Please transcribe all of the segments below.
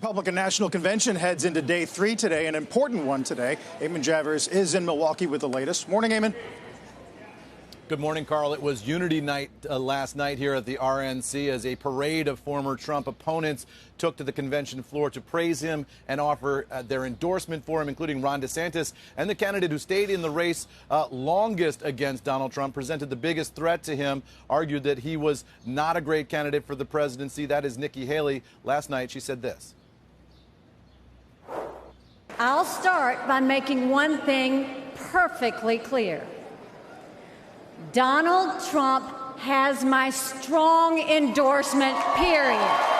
Republican National Convention heads into day 3 today, an important one today. Eamon Javers is in Milwaukee with the latest. Morning, Eamon. Good morning, Carl. It was Unity Night last night here at the RNC as a parade of former Trump opponents took to the convention floor to praise him and offer their endorsement for him, including Ron DeSantis. And the candidate who stayed in the race longest against Donald Trump, presented the biggest threat to him, argued that he was not a great candidate for the presidency. That is Nikki Haley. Last night, she said this. I'll start by making one thing perfectly clear. Donald Trump has my strong endorsement, period.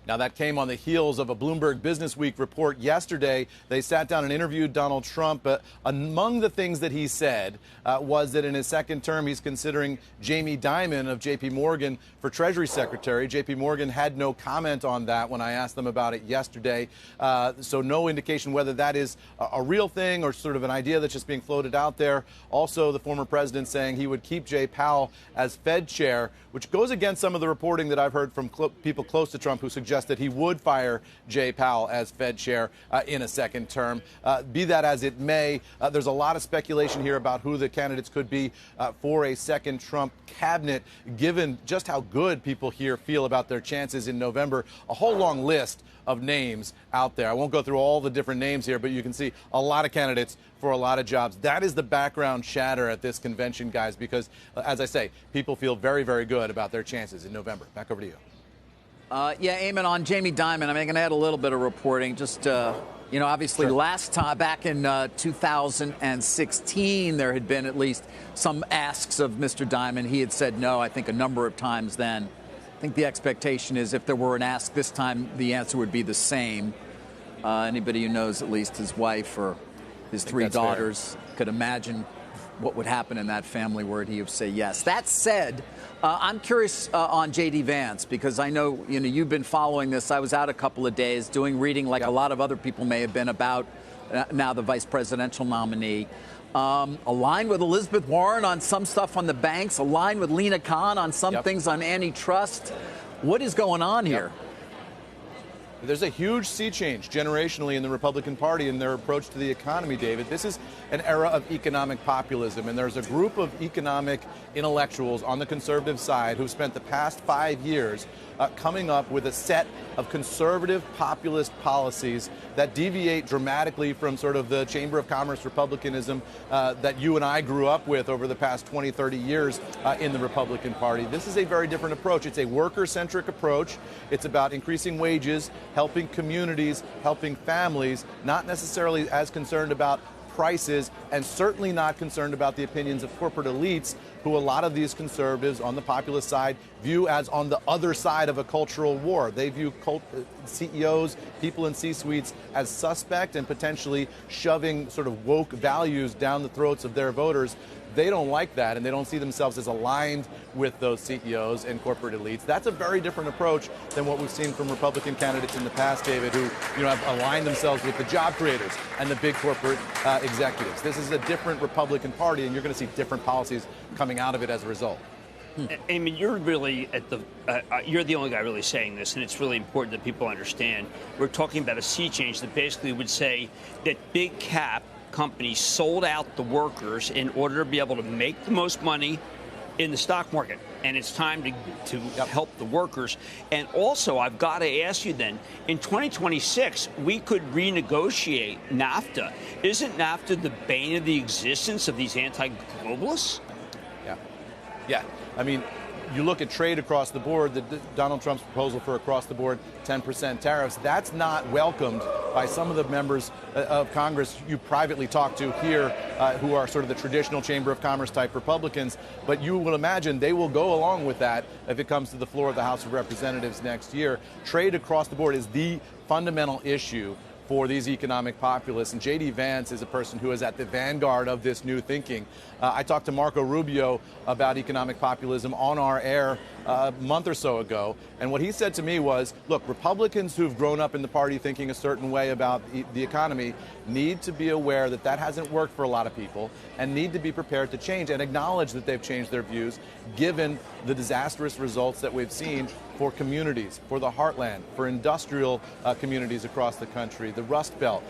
Now, that came on the heels of a Bloomberg Businessweek report yesterday. They sat down and interviewed Donald Trump. Among the things that he said was that in his second term, he's considering Jamie Dimon of J.P. Morgan for Treasury Secretary. J.P. Morgan had no comment on that when I asked them about it yesterday. So no indication whether that is a real thing or sort of an idea that's just being floated out there. Also, the former president saying he would keep Jay Powell as Fed chair, which goes against some of the reporting that I've heard from people close to Trump who suggest that he would fire Jay Powell as Fed chair in a second term. Be that as it may, there's a lot of speculation here about who the candidates could be for a second Trump cabinet, given just how good people here feel about their chances in November. A whole long list of names out there. I won't go through all the different names here, but you can see a lot of candidates for a lot of jobs. That is the background chatter at this convention, guys, because, as I say, people feel very, very good about their chances in November. Back over to you. Yeah, Eamon, on Jamie Dimon, I'm going to add a little bit of reporting. Just, obviously Sure. Last time, back in 2016, there had been at least some asks of Mr. Dimon. He had said no, I think, a number of times then. I think the expectation is if there were an ask this time, the answer would be the same. Anybody who knows at least his wife or his 3 daughters could imagine what would happen in that family where he would say yes. That said, I'm curious on J.D. Vance, because I know, you've been following this. I was out a couple of days reading like a lot of other people may have been about now the vice presidential nominee. Aligned with Elizabeth Warren on some stuff on the banks, aligned with Lena Khan on some things on antitrust. What is going on here? There's a huge sea change generationally in the Republican Party in their approach to the economy, David. This is an era of economic populism, and there's a group of economic intellectuals on the conservative side who've spent the past 5 years coming up with a set of conservative populist policies that deviate dramatically from sort of the Chamber of Commerce republicanism that you and I grew up with over the past 20, 30 years in the Republican Party. This is a very different approach. It's a worker-centric approach. It's about increasing wages, helping communities, helping families, not necessarily as concerned about prices, and certainly not concerned about the opinions of corporate elites who a lot of these conservatives on the populist side view as on the other side of a cultural war. They view CEOs, people in C-suites, as suspect and potentially shoving sort of woke values down the throats of their voters. They don't like that, and they don't see themselves as aligned with those CEOs and corporate elites. That's a very different approach than what we've seen from Republican candidates in the past, David, who have aligned themselves with the job creators and the big corporate executives. This is a different Republican Party, and you're going to see different policies coming out of it as a result. Eamon, you're really you're the only guy really saying this, and it's really important that people understand. We're talking about a sea change that basically would say that big cap companies sold out the workers in order to be able to make the most money in the stock market. And it's time to help the workers. And also, I've got to ask you then, in 2026, we could renegotiate NAFTA. Isn't NAFTA the bane of the existence of these anti-globalists? Yeah. I mean, you look at trade across the board, Donald Trump's proposal for across the board 10% tariffs, that's not welcomed by some of the members of Congress you privately talk to here who are sort of the traditional Chamber of Commerce type Republicans. But you will imagine they will go along with that if it comes to the floor of the House of Representatives next year. Trade across the board is the fundamental issue for these economic populists, and J.D. Vance is a person who is at the vanguard of this new thinking. I talked to Marco Rubio about economic populism on our air a month or so ago. And what he said to me was, look, Republicans who've grown up in the party thinking a certain way about the economy need to be aware that that hasn't worked for a lot of people and need to be prepared to change and acknowledge that they've changed their views given the disastrous results that we've seen for communities, for the heartland, for industrial communities across the country, the Rust Belt.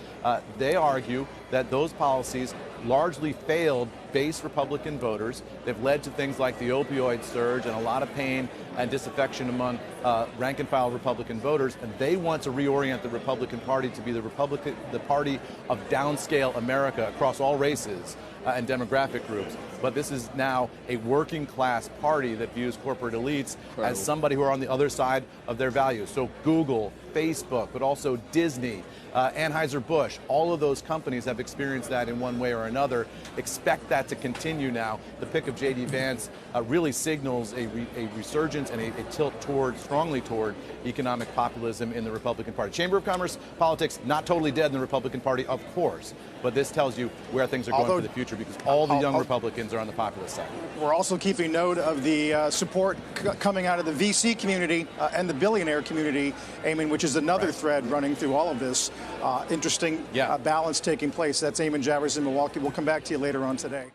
They argue that those policies largely failed base Republican voters. They've led to things like the opioid surge and a lot of pain and disaffection among rank-and-file Republican voters, and they want to reorient the Republican Party to be the party of downscale America across all races and demographic groups. But this is now a working class party that views corporate elites as somebody who are on the other side of their values. So Google, Facebook, but also Disney, Anheuser-Busch, all of those companies have experienced that in one way or another. Expect that to continue now. The pick of J.D. Vance really signals a resurgence and a tilt strongly toward economic populism in the Republican Party. Chamber of Commerce politics, not totally dead in the Republican Party, of course, but this tells you where things are going for the future because all the young Republicans are on the populist side. We're also keeping note of the support coming out of the VC community and the billionaire community, Eamon, which is another thread running through all of this. Interesting balance taking place. That's Eamon Javers in Milwaukee. We'll come back to you later on today.